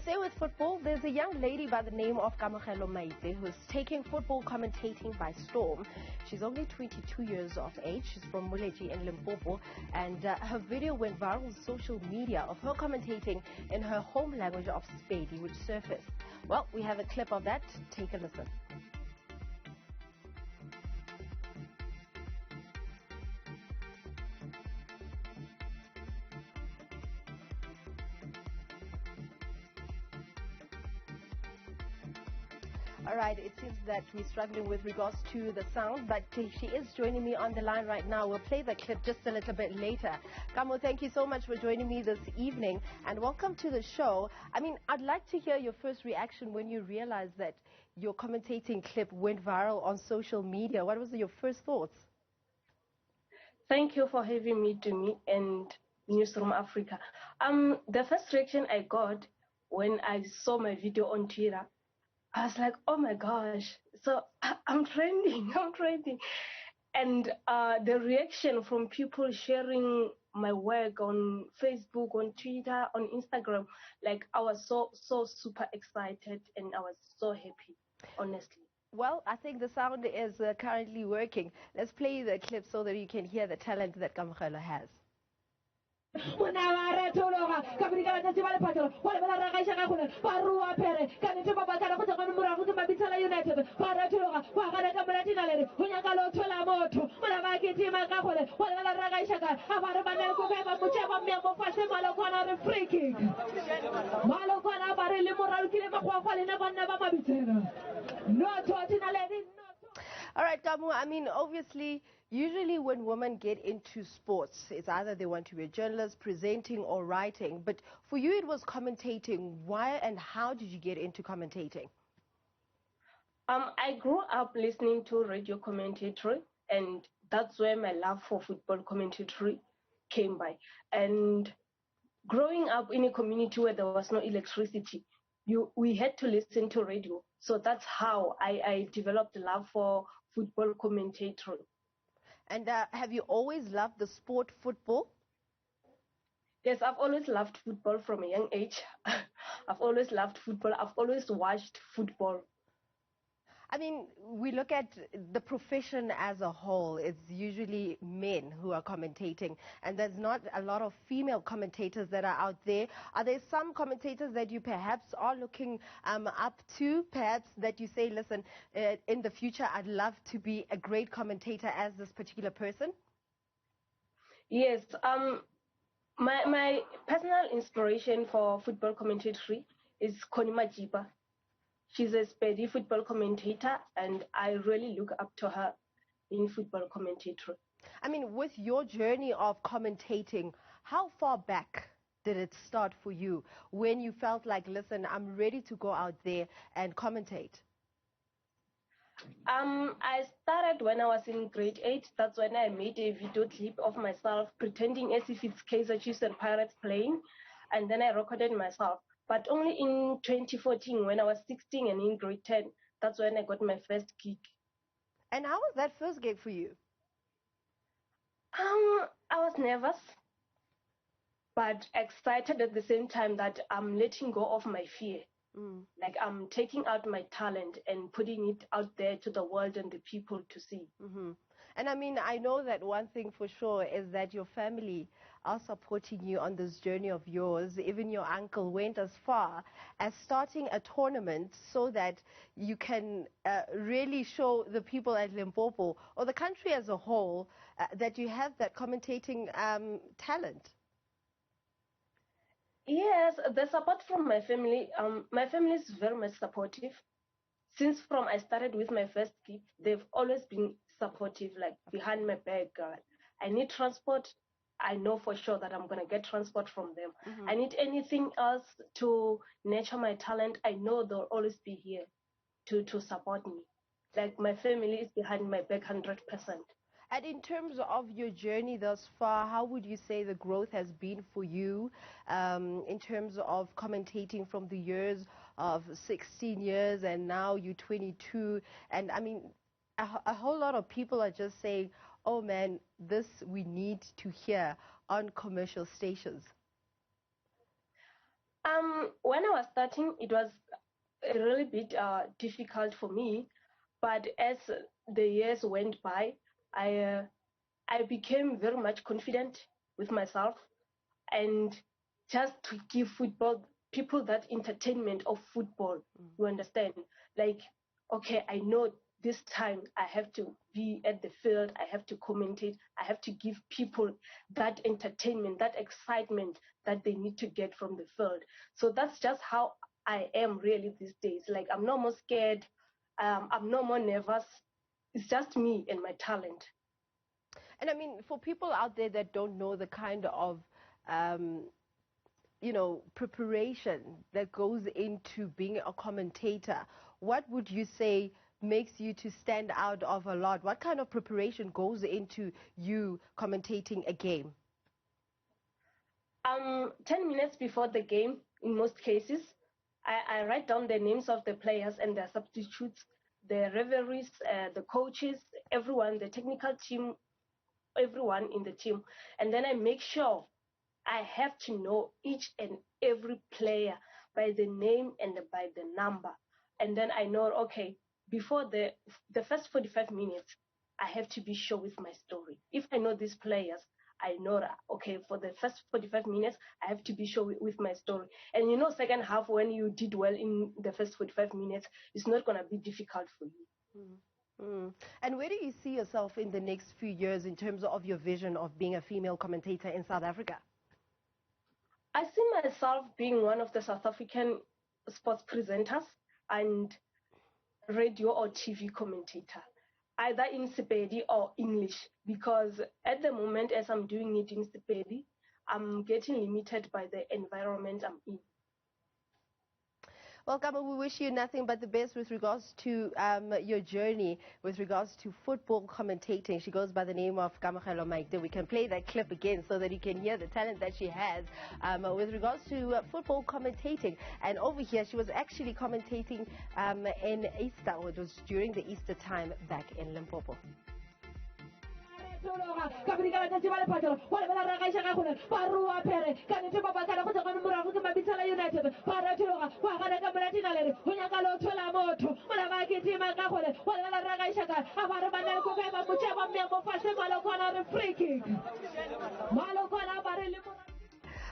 stay with football. There's a young lady by the name of Kamogelo Maite who's taking football commentating by storm. She's only 22 years of age. She's from Muleji in Limpopo, and her video went viral on social media of her commentating in her home language of Sepedi, which surfaced. Well, we have a clip of that. Take a listen. All right, it seems that we're struggling with regards to the sound, but she is joining me on the line right now. We'll play the clip just a little bit later. Kamo, thank you so much for joining me this evening, and welcome to the show. I mean, I'd like to hear your first reaction when you realized that your commentating clip went viral on social media. What was your first thoughts? Thank you for having me, Dumi, and Newsroom Africa. The first reaction I got when I saw my video on Twitter, I was like, oh my gosh, so I'm trending, I'm trending. And the reaction from people sharing my work on Facebook, on Twitter, on Instagram, like I was so super excited and I was so happy, honestly. Well, I think the sound is currently working. Let's play the clip so that you can hear the talent that Kamogelo has. All right, Kamu, I mean, obviously, usually when women get into sports, it's either they want to be a journalist, presenting, or writing. But for you, it was commentating. Why and how did you get into commentating? I grew up listening to radio commentary, and that's where my love for football commentary came by. And growing up in a community where there was no electricity, we had to listen to radio. So that's how I developed a love for football commentary. And have you always loved the sport football? Yes, I've always loved football from a young age. I've always loved football. I've always watched football. I mean, we look at the profession as a whole. It's usually men who are commentating, and there's not a lot of female commentators that are out there. Are there some commentators that you perhaps are looking up to, perhaps that you say, listen, in the future, I'd love to be a great commentator as this particular person? Yes. My personal inspiration for football commentary is Connie Majiba. She's a Sepedi football commentator, and I really look up to her in football commentary. I mean, with your journey of commentating, how far back did it start for you when you felt like, listen, I'm ready to go out there and commentate? I started when I was in grade 8. That's when I made a video clip of myself pretending as if it's Kaizer Chiefs and Pirates playing, and then I recorded myself. But only in 2014, when I was 16 and in grade 10, that's when I got my first gig. And how was that first gig for you? I was nervous, but excited at the same time that I'm letting go of my fear. Like I'm taking out my talent and putting it out there to the world and the people to see. And I mean, I know that one thing for sure is that your family are supporting you on this journey of yours. Even your uncle went as far as starting a tournament so that you can really show the people at Limpopo or the country as a whole that you have that commentating talent. Yes, the support from my family. My family is very much supportive. Since I started with my first gig, they've always been supportive, like behind my back. I need transport. I know for sure that I'm going to get transport from them. I need anything else to nurture my talent. I know they'll always be here to support me. Like my family is behind my back 100%. And in terms of your journey thus far, how would you say the growth has been for you in terms of commentating from the years of 16 years and now you're 22? And I mean, a whole lot of people are just saying, oh man, this we need to hear on commercial stations. When I was starting, it was a really bit difficult for me, but as the years went by, I became very much confident with myself, and just to give football people that entertainment of football. You understand? Like, okay, I know this time I have to be at the field, I have to commentate, I have to give people that entertainment, that excitement that they need to get from the field. So that's just how I am really these days. Like, I'm no more scared, I'm no more nervous. It's just me and my talent. And I mean, for people out there that don't know the kind of preparation that goes into being a commentator, what would you say makes you to stand out of a lot? What kind of preparation goes into you commentating a game? 10 minutes before the game, in most cases, I write down the names of the players and their substitutes, the referees, the coaches, everyone, the technical team, everyone in the team. And then I make sure I have to know each and every player by the name and by the number. And then I know, okay, before the first 45 minutes, I have to be sure with my story. If I know these players, I know that, okay, for the first 45 minutes, I have to be sure with my story. And second half, when you did well in the first 45 minutes, it's not going to be difficult for you. And where do you see yourself in the next few years in terms of your vision of being a female commentator in South Africa? I see myself being one of the South African sports presenters and radio or TV commentator, either in Sepedi or English, because at the moment, as I'm doing it in Sepedi, I'm getting limited by the environment I'm in. Well, Kama, we wish you nothing but the best with regards to your journey, with regards to football commentating. She goes by the name of Kamogelo Maite. We can play that clip again so that you can hear the talent that she has with regards to football commentating. And over here, she was actually commentating in Easter, or it was during the Easter time back in Limpopo.